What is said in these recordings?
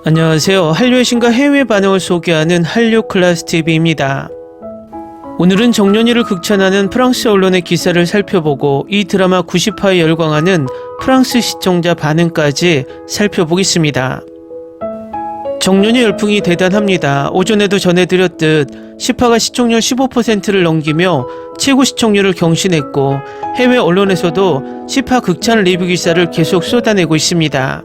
안녕하세요. 한류의 신과 해외 반응을 소개하는 한류클래스TV입니다. 오늘은 정년이를 극찬하는 프랑스 언론의 기사를 살펴보고 이 드라마 90화에 열광하는 프랑스 시청자 반응까지 살펴보겠습니다. 정년이 열풍이 대단합니다. 오전에도 전해드렸듯 10화가 시청률 15%를 넘기며 최고 시청률을 경신했고 해외 언론에서도 10화 극찬 리뷰 기사를 계속 쏟아내고 있습니다.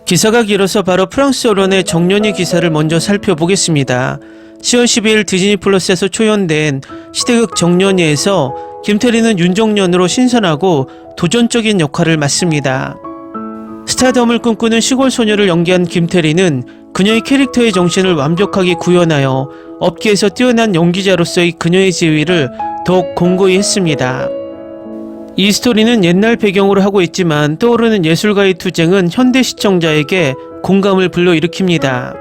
기사가 길어서 바로 프랑스 언론의 정년이 기사를 먼저 살펴보겠습니다. 10월 12일 디즈니 플러스에서 초연된 시대극 정년이에서 김태리는 윤정년으로 신선하고 도전적인 역할을 맡습니다. 스타덤을 꿈꾸는 시골 소녀를 연기한 김태리는 그녀의 캐릭터의 정신을 완벽하게 구현하여 업계에서 뛰어난 연기자로서의 그녀의 지위를 더욱 공고히 했습니다. 이 스토리는 옛날 배경으로 하고 있지만 떠오르는 예술가의 투쟁은 현대 시청자에게 공감을 불러일으킵니다.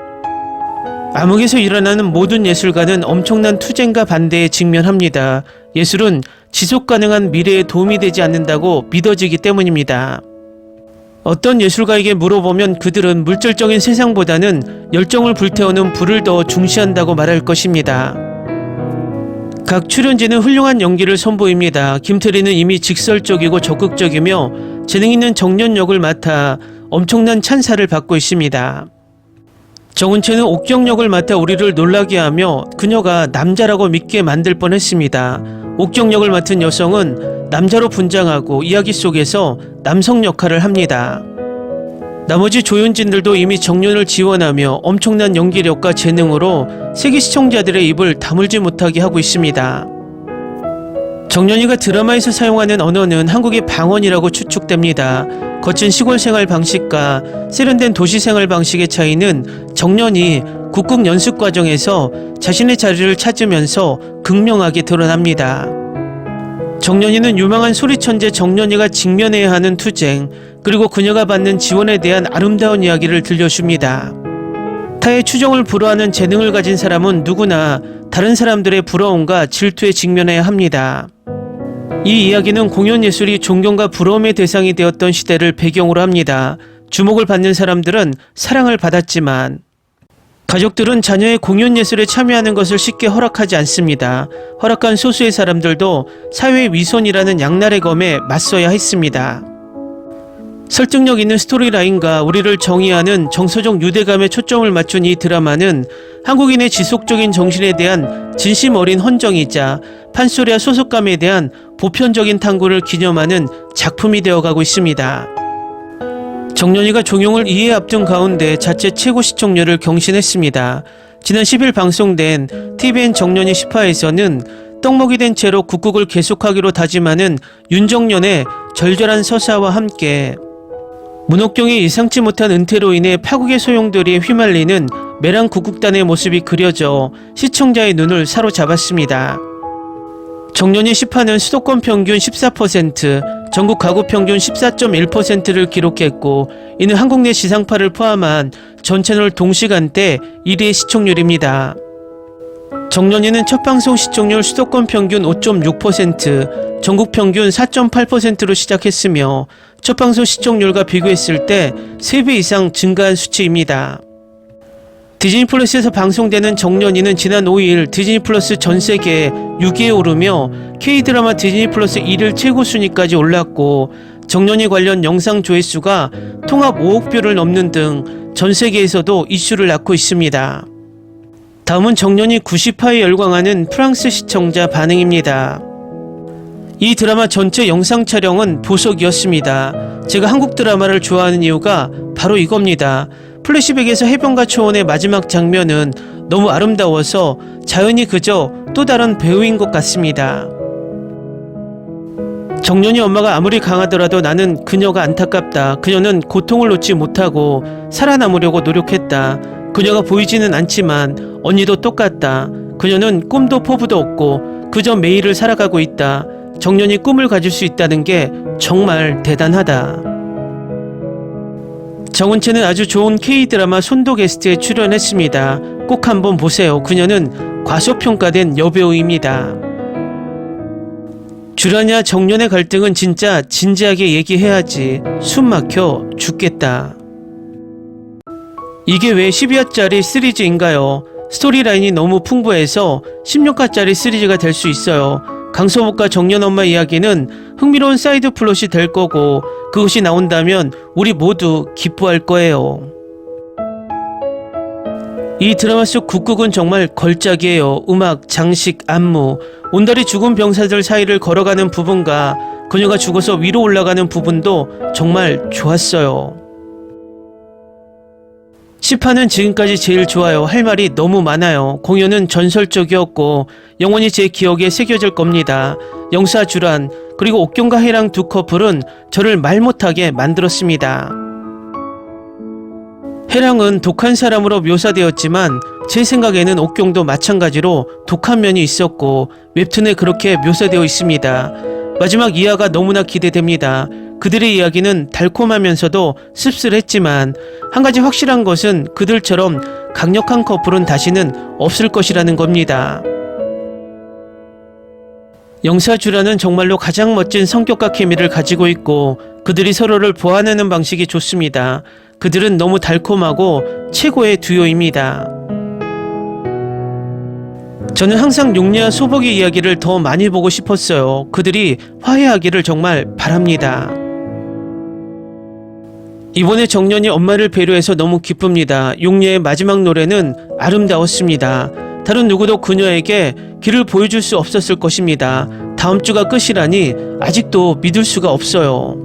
암흑에서 일어나는 모든 예술가는 엄청난 투쟁과 반대에 직면합니다. 예술은 지속가능한 미래에 도움이 되지 않는다고 믿어지기 때문입니다. 어떤 예술가에게 물어보면 그들은 물질적인 세상보다는 열정을 불태우는 불을 더 중시한다고 말할 것입니다. 각 출연진은 훌륭한 연기를 선보입니다. 김태리는 이미 직설적이고 적극적이며 재능 있는 정년 역을 맡아 엄청난 찬사를 받고 있습니다. 정은채는 옥경 역을 맡아 우리를 놀라게 하며 그녀가 남자라고 믿게 만들 뻔했습니다. 옥경 역을 맡은 여성은 남자로 분장하고 이야기 속에서 남성 역할을 합니다. 나머지 조연진들도 이미 정년을 지원하며 엄청난 연기력과 재능으로 세계 시청자들의 입을 다물지 못하게 하고 있습니다. 정년이가 드라마에서 사용하는 언어는 한국의 방언이라고 추측됩니다. 거친 시골 생활 방식과 세련된 도시 생활 방식의 차이는 정년이 국극 연습 과정에서 자신의 자리를 찾으면서 극명하게 드러납니다. 정년이는 유망한 소리천재 정년이가 직면해야 하는 투쟁, 그리고 그녀가 받는 지원에 대한 아름다운 이야기를 들려줍니다. 타의 추정을 불허하는 재능을 가진 사람은 누구나 다른 사람들의 부러움과 질투에 직면해야 합니다. 이 이야기는 공연예술이 존경과 부러움의 대상이 되었던 시대를 배경으로 합니다. 주목을 받는 사람들은 사랑을 받았지만 가족들은 자녀의 공연예술에 참여하는 것을 쉽게 허락하지 않습니다. 허락한 소수의 사람들도 사회 위선이라는 양날의 검에 맞서야 했습니다. 설득력 있는 스토리라인과 우리를 정의하는 정서적 유대감에 초점을 맞춘 이 드라마는 한국인의 지속적인 정신에 대한 진심 어린 헌정이자 판소리와 소속감에 대한 보편적인 탐구를 기념하는 작품이 되어가고 있습니다. 정년이가 종영을 2회 앞둔 가운데 자체 최고 시청률을 경신했습니다. 지난 10일 방송된 TVN 정년이 10화에서는 떡먹이 된 채로 국극을 계속하기로 다짐하는 윤정년의 절절한 서사와 함께 문옥경의 예상치 못한 은퇴로 인해 파국의 소용돌이에 휘말리는 매랑 국극단의 모습이 그려져 시청자의 눈을 사로잡았습니다. 정년이 10화는 수도권 평균 14%, 전국 가구 평균 14.1%를 기록했고 이는 한국 내 지상파를 포함한 전 채널 동시간대 1위의 시청률입니다. 정년이는 첫 방송 시청률 수도권 평균 5.6%, 전국 평균 4.8%로 시작했으며 첫 방송 시청률과 비교했을 때 3배 이상 증가한 수치입니다. 디즈니 플러스에서 방송되는 정년이는 지난 5일 디즈니 플러스 전 세계 6위에 오르며 K드라마 디즈니 플러스 1일 최고 순위까지 올랐고 정년이 관련 영상 조회수가 통합 5억 뷰를 넘는 등 전 세계에서도 이슈를 낳고 있습니다. 다음은 정년이 90화에 열광하는 프랑스 시청자 반응입니다. 이 드라마 전체 영상 촬영은 보석이었습니다. 제가 한국 드라마를 좋아하는 이유가 바로 이겁니다. 플래시백에서 해변가 초원의 마지막 장면은 너무 아름다워서 자연이 그저 또 다른 배우인 것 같습니다. 정년이 엄마가 아무리 강하더라도 나는 그녀가 안타깝다. 그녀는 고통을 놓지 못하고 살아남으려고 노력했다. 그녀가 보이지는 않지만 언니도 똑같다. 그녀는 꿈도 포부도 없고 그저 매일을 살아가고 있다. 정년이 꿈을 가질 수 있다는 게 정말 대단하다. 정은채는 아주 좋은 K드라마 손도 게스트에 출연했습니다. 꼭 한번 보세요. 그녀는 과소평가된 여배우입니다. 주라냐 정년의 갈등은 진짜 진지하게 얘기해야지. 숨 막혀 죽겠다. 이게 왜 12화짜리 시리즈인가요? 스토리라인이 너무 풍부해서 16화짜리 시리즈가 될 수 있어요. 강소복과 정년 엄마 이야기는 흥미로운 사이드 플롯이 될 거고 그것이 나온다면 우리 모두 기뻐할 거예요. 이 드라마 속 국극은 정말 걸작이에요. 음악, 장식, 안무, 온달이 죽은 병사들 사이를 걸어가는 부분과 그녀가 죽어서 위로 올라가는 부분도 정말 좋았어요. 10화는 지금까지 제일 좋아요. 할 말이 너무 많아요. 공연은 전설적이었고 영원히 제 기억에 새겨질 겁니다. 영사 주란 그리고 옥경과 해랑 두 커플은 저를 말 못하게 만들었습니다. 해랑은 독한 사람으로 묘사되었지만 제 생각에는 옥경도 마찬가지로 독한 면이 있었고 웹툰에 그렇게 묘사되어 있습니다. 마지막 2화가 너무나 기대됩니다. 그들의 이야기는 달콤하면서도 씁쓸했지만 한 가지 확실한 것은 그들처럼 강력한 커플은 다시는 없을 것이라는 겁니다. 영사주라는 정말로 가장 멋진 성격과 케미를 가지고 있고 그들이 서로를 보완하는 방식이 좋습니다. 그들은 너무 달콤하고 최고의 듀오입니다. 저는 항상 용리와 소복의 이야기를 더 많이 보고 싶었어요. 그들이 화해하기를 정말 바랍니다. 이번에 정년이 엄마를 배려해서 너무 기쁩니다. 용리의 마지막 노래는 아름다웠습니다. 다른 누구도 그녀에게 길을 보여줄 수 없었을 것입니다. 다음 주가 끝이라니 아직도 믿을 수가 없어요.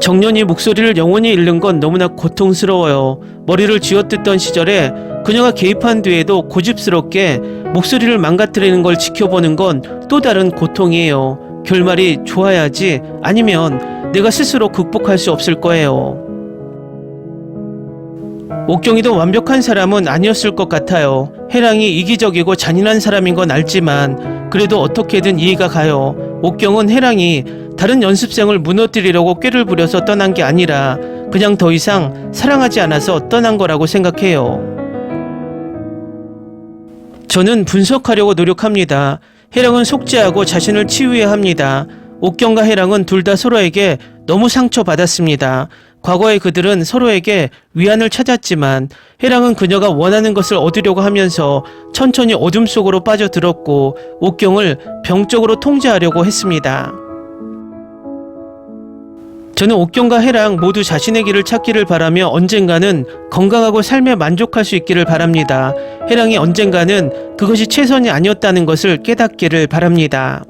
정년이 목소리를 영원히 잃는 건 너무나 고통스러워요. 머리를 쥐어뜯던 시절에 그녀가 개입한 뒤에도 고집스럽게 목소리를 망가뜨리는 걸 지켜보는 건 또 다른 고통이에요. 결말이 좋아야지 아니면 내가 스스로 극복할 수 없을 거예요. 옥경이도 완벽한 사람은 아니었을 것 같아요. 해랑이 이기적이고 잔인한 사람인 건 알지만 그래도 어떻게든 이해가 가요. 옥경은 해랑이 다른 연습생을 무너뜨리려고 꾀를 부려서 떠난 게 아니라 그냥 더 이상 사랑하지 않아서 떠난 거라고 생각해요. 저는 분석하려고 노력합니다. 해랑은 속죄하고 자신을 치유해야 합니다. 옥경과 해랑은 둘 다 서로에게 너무 상처받았습니다. 과거에 그들은 서로에게 위안을 찾았지만 해랑은 그녀가 원하는 것을 얻으려고 하면서 천천히 어둠 속으로 빠져들었고 옥경을 병적으로 통제하려고 했습니다. 저는 옥경과 해랑 모두 자신의 길을 찾기를 바라며 언젠가는 건강하고 삶에 만족할 수 있기를 바랍니다. 해랑이 언젠가는 그것이 최선이 아니었다는 것을 깨닫기를 바랍니다.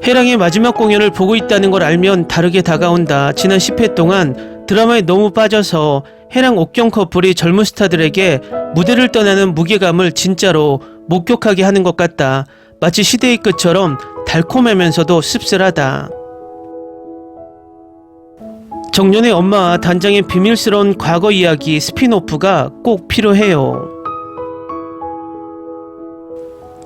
해랑의 마지막 공연을 보고 있다는 걸 알면 다르게 다가온다. 지난 10회 동안 드라마에 너무 빠져서 해랑 옥경 커플이 젊은 스타들에게 무대를 떠나는 무게감을 진짜로 목격하게 하는 것 같다. 마치 시대의 끝처럼 달콤하면서도 씁쓸하다. 정년의 엄마와 단장의 비밀스러운 과거 이야기 스핀오프가 꼭 필요해요.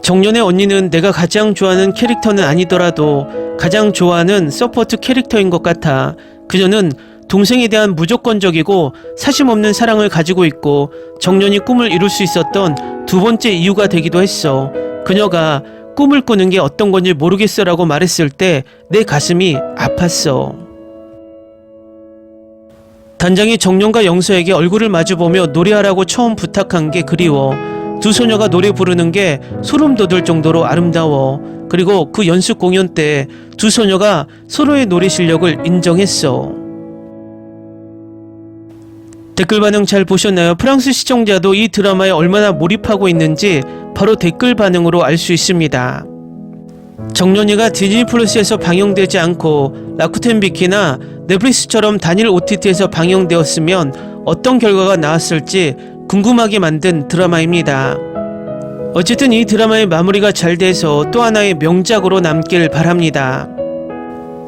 정년의 언니는 내가 가장 좋아하는 캐릭터는 아니더라도 가장 좋아하는 서포트 캐릭터인 것 같아. 그녀는 동생에 대한 무조건적이고 사심없는 사랑을 가지고 있고 정년이 꿈을 이룰 수 있었던 두 번째 이유가 되기도 했어. 그녀가 꿈을 꾸는 게 어떤 건지 모르겠어라고 말했을 때 내 가슴이 아팠어. 단장이 정년과 영서에게 얼굴을 마주보며 노래하라고 처음 부탁한 게 그리워. 두 소녀가 노래 부르는 게 소름 돋을 정도로 아름다워. 그리고 그 연습 공연 때 두 소녀가 서로의 노래 실력을 인정했어. 댓글 반응 잘 보셨나요? 프랑스 시청자도 이 드라마에 얼마나 몰입하고 있는지 바로 댓글 반응으로 알 수 있습니다. 정년이가 디즈니 플러스에서 방영되지 않고 라쿠텐 비키나 넷플릭스처럼 단일 OTT에서 방영되었으면 어떤 결과가 나왔을지 궁금하게 만든 드라마입니다. 어쨌든 이 드라마의 마무리가 잘 돼서 또 하나의 명작으로 남길 바랍니다.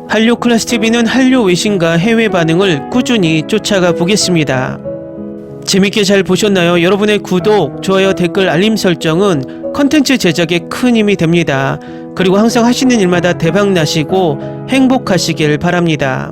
한류 클래스TV는 한류 외신과 해외 반응을 꾸준히 쫓아가 보겠습니다. 재밌게 잘 보셨나요? 여러분의 구독, 좋아요, 댓글, 알림 설정은 컨텐츠 제작에 큰 힘이 됩니다. 그리고 항상 하시는 일마다 대박 나시고 행복하시길 바랍니다.